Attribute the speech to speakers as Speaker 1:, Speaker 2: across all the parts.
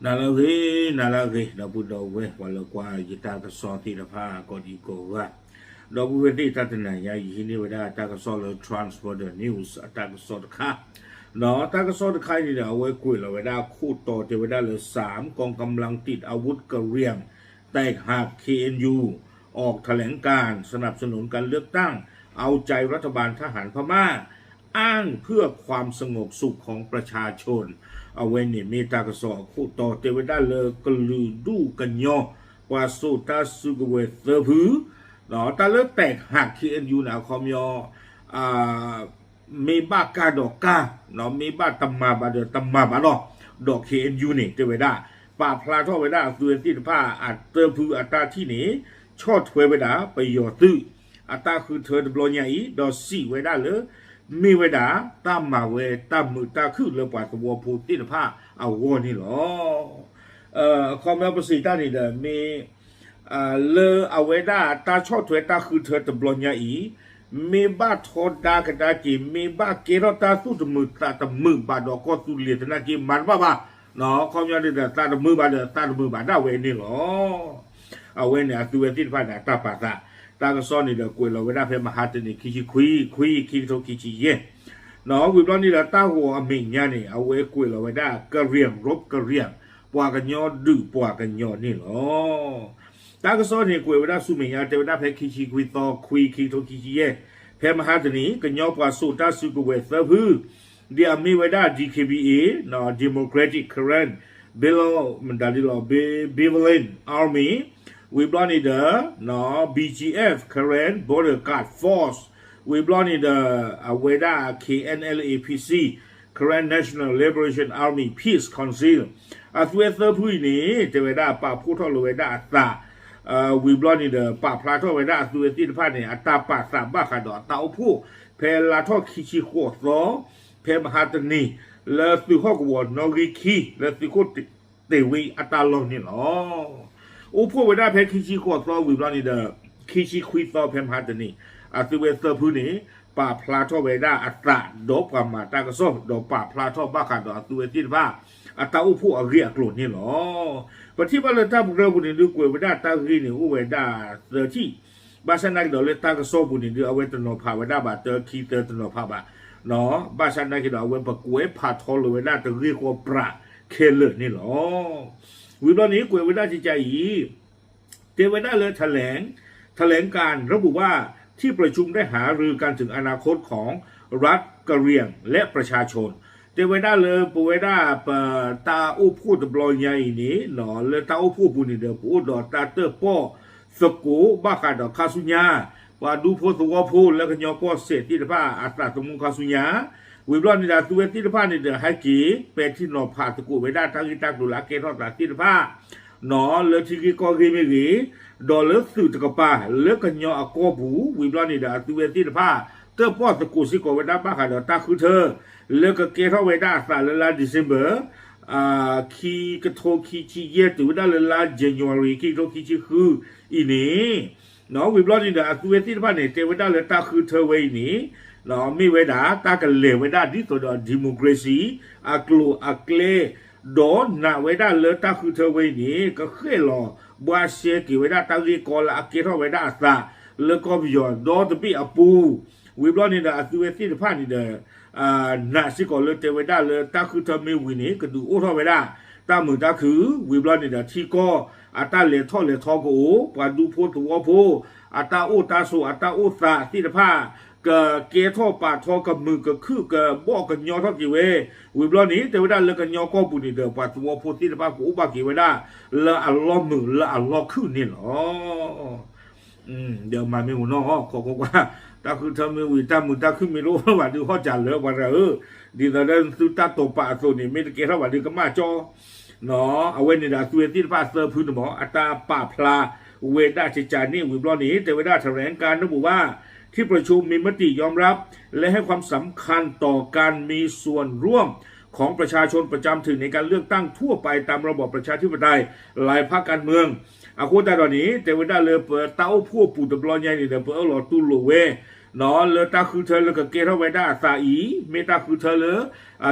Speaker 1: nalagi da bu do we wala kwa yita ka so ti da pha ko di ko wa do bu we ti ta tana ya yi ni wada ta ka so lo transport the news ta ka so ka no ta ka so ka ni daเอาไว้คุยแล้วเวลาคู่ต่อเทวดาเหลือ3กองกำลังติดอาวุธกระเรียงแตกหัก KNU ออกแถลงการสนับสนุนการเลือกตั้งเอาใจรัฐบาลทหารพม่าอ้างเพื่อความสงบสุขของประชาชนเอาไว้เนี่ยมีตากระสอคู่ต่อเทวดาเลยกลือดูกันยอว่าสูตาสุกเวเซอร์พือเนาะตาเลือกแตกหัก KNU นะคอมยอมีบ้ากาดอกกาเนาะมีบ้าตำมาบาเดตำมาบาดอก KNU นี่เทวดาป่าพลาท่อเวดาสุเอติผ้าอัดเตอร์พืออัตราที่นี่ชอดเทวดาไปยอตื้ออัตราคือเธอดบลอญ่ดอสี่เวดาเลยมีเวดาตามมาเวตามมือตาคือเลยปาตัวพูตินผ้าเอาวนี่หรอคอมเมลประสิทธิ์ตานี่เด้อมีเลอเอาเวดาตาชอดเทวดาคือเธอดบลอญ่มีบ้าทอดากระดาจีมีบ้าเกลตาสู้ตมือตาตมือบาดอกก็สู้เลียตนาจีมันบ้าเนาะคอมยอดเดือดตาตมือบาเดือดตาตมือบาดาเวนี่หรอเอาเวเนี่ยตัวที่ผ่านตาปาตาตากระซ้อนนี่เด้อกวยเราเวลาเพมาหาตนี่คิคุยคิโตคิชิเยเนาะวิบลอนี่ละตาหัวอเมญญานี่เอาเวกวยเราเวลากระเรียงรบกระเรียงปวากันยอดื้อปวากันยอนี่หรอตากระซ้อนนี่กวยเวลาสุเมญญาเทวดาเพคิชิคุยต่อคุยคิโตคิชิเยเพมาหาตนี่กันยอปวาสูตาสุกเวเซอร์พือเดียมีเวลา DKBA เนาะ Democratic Current Below มันดาลิโลBevelin Army we brought in the no BGF current border guard force we brought in the Aweda KNLAPC current National Liberation Army Peace Council อาเวเซอร์ผู้นี้เทวดาป่าผู้ทอลเวดาตาwe brought in the ป่าพลาทอเวดาสุเวติพาเนี่ยอัตตาป่าสามบ้าขาดอตาอุผู้เพลาทอคิชิโคโซเพมหาตนีและสุขกวนนริคีและสุขเตวีอัตาลงนี่หรออุปเวดาเพคิชิโคซอวิบลานี่เดอคิชิคุยซอเพมหาตนีอาซิเวเซอร์ผู้นี้ป่าพลาทอเวดาอัตราดบกับมาตากระซอดป่าพลาทอบ้าขาดออาซิเวติบ้าอัตาอุผู้อเรียกลุ่นนี่หรอปฏิบัติเลยถ้าบุเรบุญดูกวยเวดาตากีนี่อุเวดาเซอร์ที่บาชนักเดอเลยตากระซอบุญดูเอาไว้ตโนภาเวดาบาเตอร์คีเตอร์ตโนภาบาเนาะบ้านฉันได้คิดเอาไว้ประกวยผ่าทอเลยเวลาจะเรียกว่าประเคเลนี่หรอวิตอนนี้กวยเวลาจิใจอีเทวดาเลยแถลงการระบุว่าที่ประชุมได้หารือกันถึงอนาคตของรัฐกะเหรี่ยงและประชาชนเทวดาเลยปูเวดาตาอุพูดบลอยใหญ่นี้เนาะเลยตาอุพูดบุญเดียวปูดอตาเตอร์ป้อสกูบ้าขาดอคาสุญญาว่าดูโพสวาพูแล้วก็ยอก็เสร็จที่ผ้าอัตราสมุนคาสุญญาวิบลอนี่ดาตัวที่ผ้านี่เดือให้กี่เป็นที่นอผ่าตะกูไว้ได้ทั้งที่ตั้งดูแลเกทอดที่ผ้าหนอเลือที่กี่ก็กี่ไม่กี่ดอลเลือสื่อตะกป้าเลือกันยออโกบูวิบลอนี่ดาตัวที่ผ้าเตอร์ป้อตะกูสิโกไว้ได้บ้าขาดตาคือเธอเลือกเกทอดไว้ได้สารละดิเซมเบอร์คีกระโทคีชีเยตัวได้ละเจนยอรีคีโทคีชีคืออีนี้เนาะวิบลอนี่ดาตัวที่ผ้าเนี่ยเทวดาเลยตาคือเธอไว้นี้เนาะมีเวดาตากันเลวดาดิตัวดิโมคราซีอักลูอักเลโดนนาเวดาเลยตาคือเธอไว้นี้ก็เคยรอบัวเสียกี่เวดาตาเรียกอลอักเกทอเวดาซาแล้วก็พิจารณาโดนตบีอปูวิบลอนี่ดาตัวที่ผ้านี่เดนาสิกอเลยเทวดาเลยตาคือเธอไม่วินี้ก็ดูโอทอเวดาตามือตาคือวิบลอนี่ดาที่ก็อัตาเลทอก็โอปาดูโพตัวโพอัตาโอตาสุอัตาโอสาที่ผ้าก็เกทอปาทอกับมือก็คือก็บอกกันยอทอกี่เววิบลอนี้เทวดาเลยกันยอก็บุญนี่เด้อปาตัวโพที่ผ้ากูอุบากี่เวดาละอัลลอฮ์มือละอัลลอฮ์คือนี่หรอเดี๋ยวมาไม่หูน้อขอว่าตาคือเธอไม่วิตามือตาคือไม่รู้ว่าดูเขาจัดเลยว่าดีแต่เดินสุดตาโตปาโซนี่ไม่ได้เกทอว่าดีก็มาจอเนาะเอาไว้ในดาตัวที่ผ้าเซอร์พื้นหมออัตาป่าพลาเวดาจิจานี่วิบลอนี้เทวดาแถลงการระบุว่าที่ประชุมมีมติยอมรับและให้ความสำคัญต่อการมีส่วนร่วมของประชาชนประจำถิ่นในการเลือกตั้งทั่วไปตามระบอบประชาธิปไตยหลายพรรคการเมืองอาคูตาตอนนี้เทวดาเลยเปิดเต้าพวกปูตบลอยใหญ่นี่เดี๋ยวเปิดหลอดตู้โลเวเนาะเลยตาคือเธอเลยก็เกทเวดาซาอีเมตาคือเธอเลย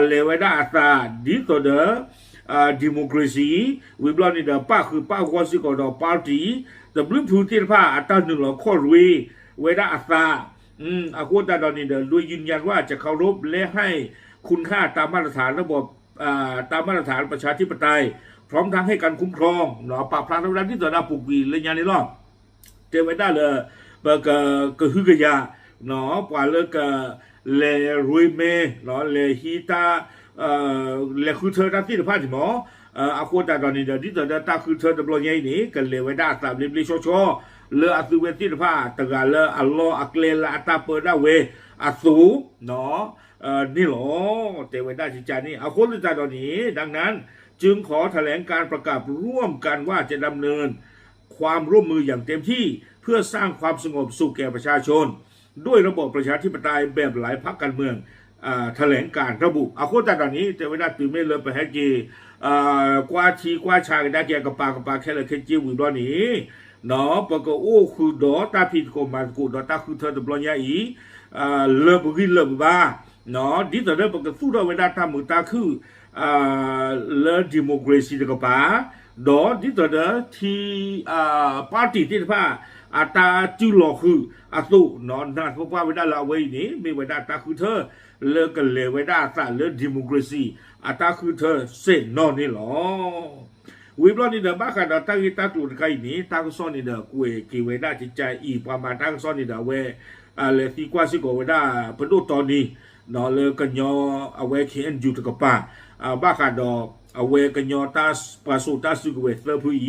Speaker 1: เลเวดาซาดิโตเดอ ดิโมคราซีวิบลอนี่เดป้าคือป้าควาสิกอดปาร์ตี้แต่บลูทูธที่ผ้าอัตราหนึ่งหล่อข้อรุยเวลาอัตราอากูตาดอนนี่เดโดยยืนยันว่าจะเคารพและให้คุณค่าตามมาตรฐานระบบตามมาตรฐานประชาธิปไตยพร้อมทั้งให้การคุ้มครองเนาะปราบปรามระดับที่ต่อหน้าปุกวีเลยยาในรอบเจอไว้ได้เลยเบอร์กฮึกยาเนาะปว่าเลยกเลรุยเมเนาะเลฮิตาเลคือเธอตั้งที่เดือดพลาดที่หมออากูตาดอนนี่เดที่ต่อหน้าตาคือเธอตะบลอยนี่กันเลไว้ได้ตามเรียบเรียงชัวเลออัศเวทีเดือดพลาดตะกาเลอัลลอฮ์อักเลละอัตตาเปิดได้เวอัสูเนาะนี่หรอเตไว้ได้จิจานี่อากูตาดอนนี้ดังนั้นจึงขอแถลงการประกาศร่วมกันว่าจะดำเนินความร่วมมืออย่างเต็มที่เพื่อสร้างความสงบสุขแก่ประชาชนด้วยระบบประชาธิปไตยแบบหลายพรรคการเมืองแถลงการระบุอาโคตาตอนนี้แต่เวลาตื่นไม่เลยไปให้กีกว่าชีกว่าชากันได้แก่กับปากแค่เลยแค่จิ้วอยู่ตอนนี้เนาะปกโอ้คือดอตาผิดกฎหมายกูดอตาคือเธอตะบลอยอีเลิกบุกิเลิกบ้าเนาะดิตอนนี้ปกสู้ด้วยเวลาทำมือตาคือเลดิโมคราซีกับป้าดอที่ตัวเดที่ปาร์ตี้ที่ผ้าอาตาจุลคืออาตุนอนนั่นเพราะว่าเวลาเราไว้นี้มีเวลาตาคือเธอเลิกกันเลยเวลาตาเลิกดิโมคราซีอาตาคือเธอเส้นนอนนี่หรอวิบลอนี่เดบ้ากันตั้งที่ตาตุนใครนี้ตั้งซ้อนนี่เดกุยกี่เวลาจิตใจอีประมาณตั้งซ้อนนี่เดเวเลยที่กว่าสิโกเวลาประดูตอนนี้นอนเลยกันยอเอาไว้เขียนอยู่ตะกป้าบ้าขาดอกเอาไว้กันยอตาปาสูตาสุกเวทเลพุย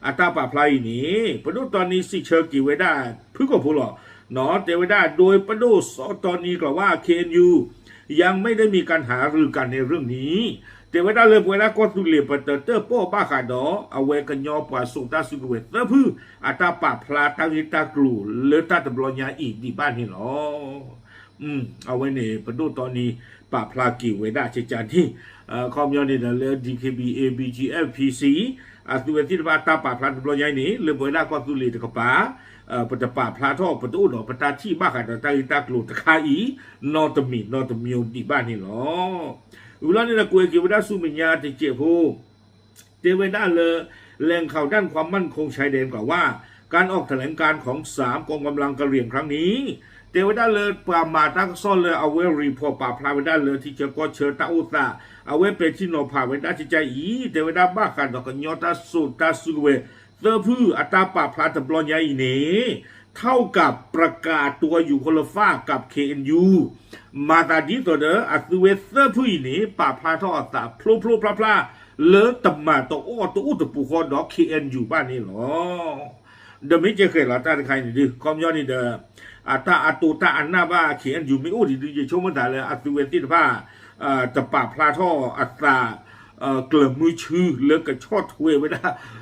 Speaker 1: อัตาปาพลายนี่ประดูตอนนี้สิเชอร์กี่เวด้าพึ่งก็พูดหรอเนาะแต่เวด้าโดยประดูสตอนนี้ก็ว่าเคนยูยังไม่ได้มีการหารือกันในเรื่องนี้แต่เวด้าเลยเวลาก็สุเลียปเตอร์เตอร์โป้บ้าขาดอเอาไว้กันยอปาสูตาสุกเวทเลพุอัตาปาพลาตังอิตากลูเลตาตบลญาอีกดีบ้านนี่หรอเอาไว้ในประดูตอนนี้ปาพลากี่เวด้าเชจานที่คอมยอนนี่เลดีเคบีเอบีจีเอฟพีซีตัวที่ว่าตาป่าพลาดบลอยนี่เรื่องเวลาก็ตุลีตะกป้าปตป่าพลาท่อปตุหนอปตาที่บ้าขัดตาอิตากลูตะคาอีนอตมีนอตมีดีบ้านนี่หรอเวลานี่ละกูเอกิวดาสุมิญญาติเจโพเทเวดาเลแหล่งข่าวด้านความมั่นคงชายแดนกล่าวว่าการออกแถลงการของ3กองกำลังกะเหรี่ยงครั้งนี้เทวดาเลยปรามาตั้งซ่อนเลยเอาไว้รีพอป่าพลาเวดาเลยที่จะก็เชิญตาอุตาเอาไว้เป็นที่นอพาเวดาจิใจอีเทวดาบ้ากันดอกยอตาสุตาสุเวเตอร์พื้อัตาป่าพลาตะบลอนยาอีเนเท่ากับประกาศตัวอยู่คนละฟ้ากับ KNU มาตาดีตัวเด้ออัตเวเตอร์พื้อีเนป่าพลาทอตาพลุพลาเลอตมาตัวอ้อตัวอุตปุคอดอก KNU บ้านนี้หรอเดมิเจเคยหลาตาใครนี่ดิคอมยอนี่เดตาอัตุตาอันนาบ้าเขียนอยู่ไม่อู้ดีๆชมมันแต่เลยอัตุเวติผ้าจะป่าพลาท่ออัตราเกลือมือชื่อเลิกกับชอดถวยไว้ได้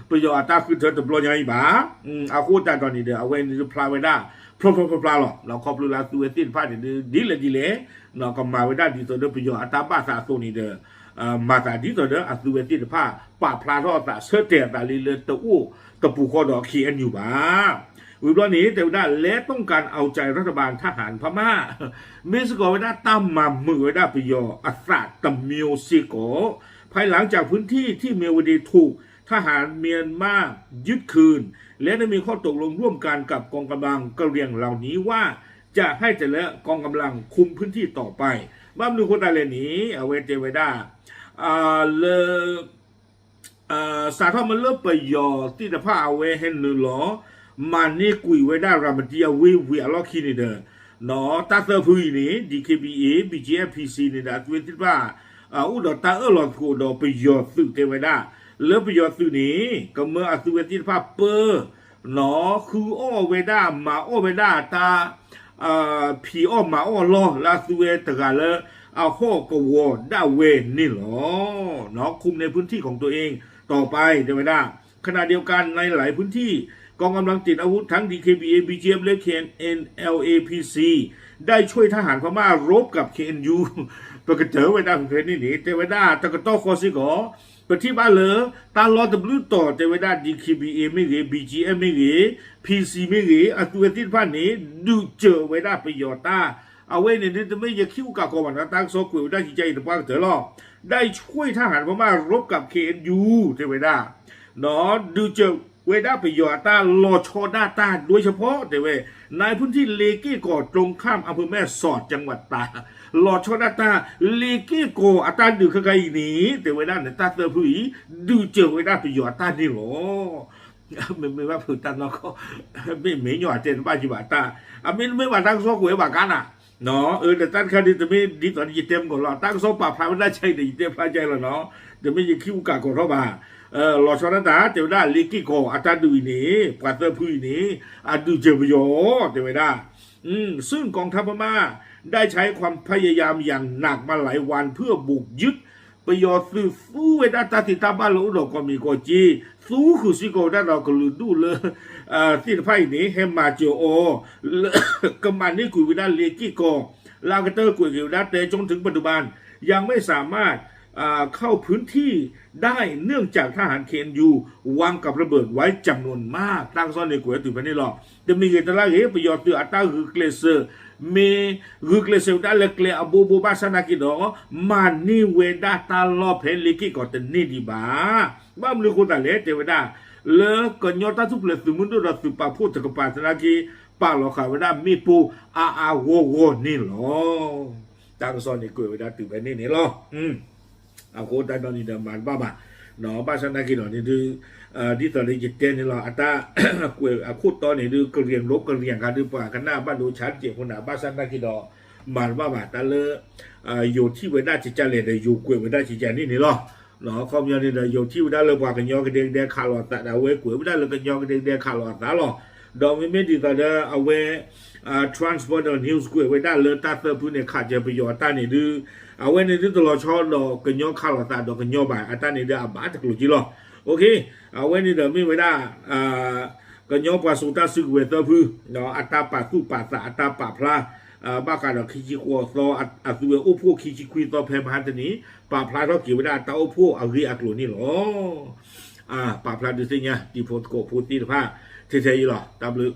Speaker 1: ประโยชน์อัตราคือเธอจะปลอยยังไงบ้าเอาคู่แต่ตอนนี้เดี๋ยวเอาไว้ในพลาไว้ได้พลาหรอกเราขอบรู้ละตัวติผ้าดีเลยเราก็มาไว้ได้ดีตัวเดิมประโยชน์อัตราบ้าสาตัวนี้เด้อมาแต่ดีตัวเด้ออัตุเวติผ้าป่าพลาท่อแต่เสื้อเตี่ยแต่ลีเลยตะอู้ตะปูคอดอกเขียนอยู่บ้าวิบลอนี้แต่ว่าและต้องการเอาใจรัฐบาลทหารพม่าเมสโกวิด้าตั้มมามือวิด้าปิโยอัตราตัมมิวซิโกภายหลังจากพื้นที่ที่เมียวดีถูกทหารเมียนมายึดคืนและได้มีข้อตกลงร่วมกันกับกองกำลังกะเหรี่ยงเหล่านี้ว่าจะให้แต่ละกองกำลังคุมพื้นที่ต่อไปบ้านดูคนใดเลยนี้เอาเวเจวิด้าเลสาธารณมันเลิกไปยอที่จะพาเอาไว้เห็นหรือหรอมันนี่กุยไว้ได้รามันที่เอาวิอาล็อกคีนี่เด้อเนาะตาเตอร์พูนี่ DKBA BGFPC นี่นะตัวที่ว่าอุดตาหลอดกูดอไปยอสึกเทวดาเลิกไปยอสึกนี้ก็เมื่ออสุเวติภาพเปอร์เนาะคืออ้อเวด้ามาอ้อเวด้าตาผีอ้อมาอ้อล้อลาสุเวตกาเลเอาข้อกวอด้าเวนี่หรอเนาะคุมในพื้นที่ของตัวเองต่อไปเทวดาขณะเดียวกันในหลายพื้นที่กองกำลังติดอาวุธทั้ง DKBA BGF และ KNLAPC ได้ช่วยทหารพม่ารบกับ KNU ปกติเจอไว้ได้เพื่อนนี่เทวดาตะกโตคอสิกอปฏิบัติเลยตาลอตบลูต่อเทวดา DKBA ไม่เก BGF ไม่เก PC ไม่เกอัตุเวติพันนี้ดูเจอไว้ได้ประโยชน์ตา เอาไว้เนี่ยจะไม่ยคิวกากวันตั้งโซกุได้จิตใจตะปังเถอะล่อได้ช่วยทหารพม่ารบกับเคเอ็นยูเทวดาเนาะดูเจอเวด้าไปยอตาลอชอดาตาโดยเฉพาะเทวในพื้นที่เลกี้ก่อตรงข้ามอำเภอแม่สอดจังหวัดตาลอชอดาตาเลกี้ก่ออัตาดูขกายนี้เทวดาเนี่ยตาเตอร์ผู้หญิงดูเจอเวด้าไปยอตานี่หรอไม่ว่าผืนตันเราก็ไม่หยอดเจนบ้าจีบาตาไม่ว่าตั้งโซ่หวยบากันอ่ะเนาะแต่ตั้งคดีจะไม่ดีตอนนี้เต็มก่อนหรอตั้งโซ่ป่าพายมันได้ใช่แต่เต็มพายใจแล้วเนาะจะไม่ยังคิวกากก่อนเราบ้าหลอดชนตาเจ้าได้ลิกิโกอัตาดูนี้กว่าเตอร์ผู้นี้ดูเจ้าประโยชน์เจ้าได้ซึ่งกองทัพพม่าได้ใช้ความพยายามอย่างหนักมาหลายวันเพื่อบุกยึดประโยชน์สู้เวลาตัดติดตามบ้านเราเราก็มีกอจีสู้คือสิโกได้เราก็ลืมดูเลยที่ไพ่นี้เฮมาเจโอกำมันนี่กุยวิดาเลกิโกลากเตอร์กุยวิดาเตจนถึงปัจจุบันยังไม่สามารถเข้าพื้นที่ได้เนื่องจากทหารเคนยูวางกับระเบิดไว้จำนวนมากตั้งซ่อนในกุยตื่นไปนี่หรอกจะมีเงินตลาดเหประโยชน์ตัวอัตราคือเกลเซอร์เมรึกเลเซลได้เลยเกลอบูบูบาสนากิดอมันนี่เวดาตาลอเพนลิกิกอตนี่ดีบ้าบ้ามันคนตาเล่เทวดาเลก็ยอดตาทุกเลสมุนดูรัสปาพูดตะกปาสนากิปาลอขาเวดามีปูอาโวโวนี่หรอตั้งซ่อนในกุยเวดาตื่นไปนี่หรอเอาโคตรตอนนี้เดิมมันบ้าเนาะบาสนากิดอนี่ดูที่ตอนนี้จิตเจนี่หรออัตรากุยคูดตอนนี้ดูกระเรียงลบกระเรียงกันดูป่ากันหน้าบ้านดูชัดเจี๋ยคนหน้าบาสนากิดอมันบ้าแต่เลยอยู่ที่เวดาจิตใจเลยแต่อยู่กุยเวดาจิตใจนี่หรอเนาะคอมยานี่อยู่ที่เวดาเลยป่ากันยอกันเด็กขาหลอดแต่เอาไว้กุยเวดาเลยกันยอกันเด็กขาหลอดแต่หรอดอกไม่ดีแต่เอาไว้transport news กุยเวดาเลยตัดเติมพื้นเนี่ยขาดจะประโยชน์แต่นี่ดูเอาไว้ในที่ตลอดช่อดอกกันยอขาหลอดแต่ดอกกันยอบ่ายแต่นี่เดี๋ยวบ้าจะกลุจิหรอโอเคเอาไว้นี่เดี๋ยวไม่เวดากันยอปาสุตาสึกเวทพื้นเนาะอัตราป่าสู้ป่าสาอัตราป่าพระบ้าการเราคิจิโกซออัตเวโอพวกคิจิคุยต่อแพมพันธ์นี้ป่าพระเรากี่เวลาตาโอพวกเอาเรียกหลุนี่หรอป่าพระดูสิเนี่ยดีโพสโกพูดตีผ้าเทเทยหรอตามเลย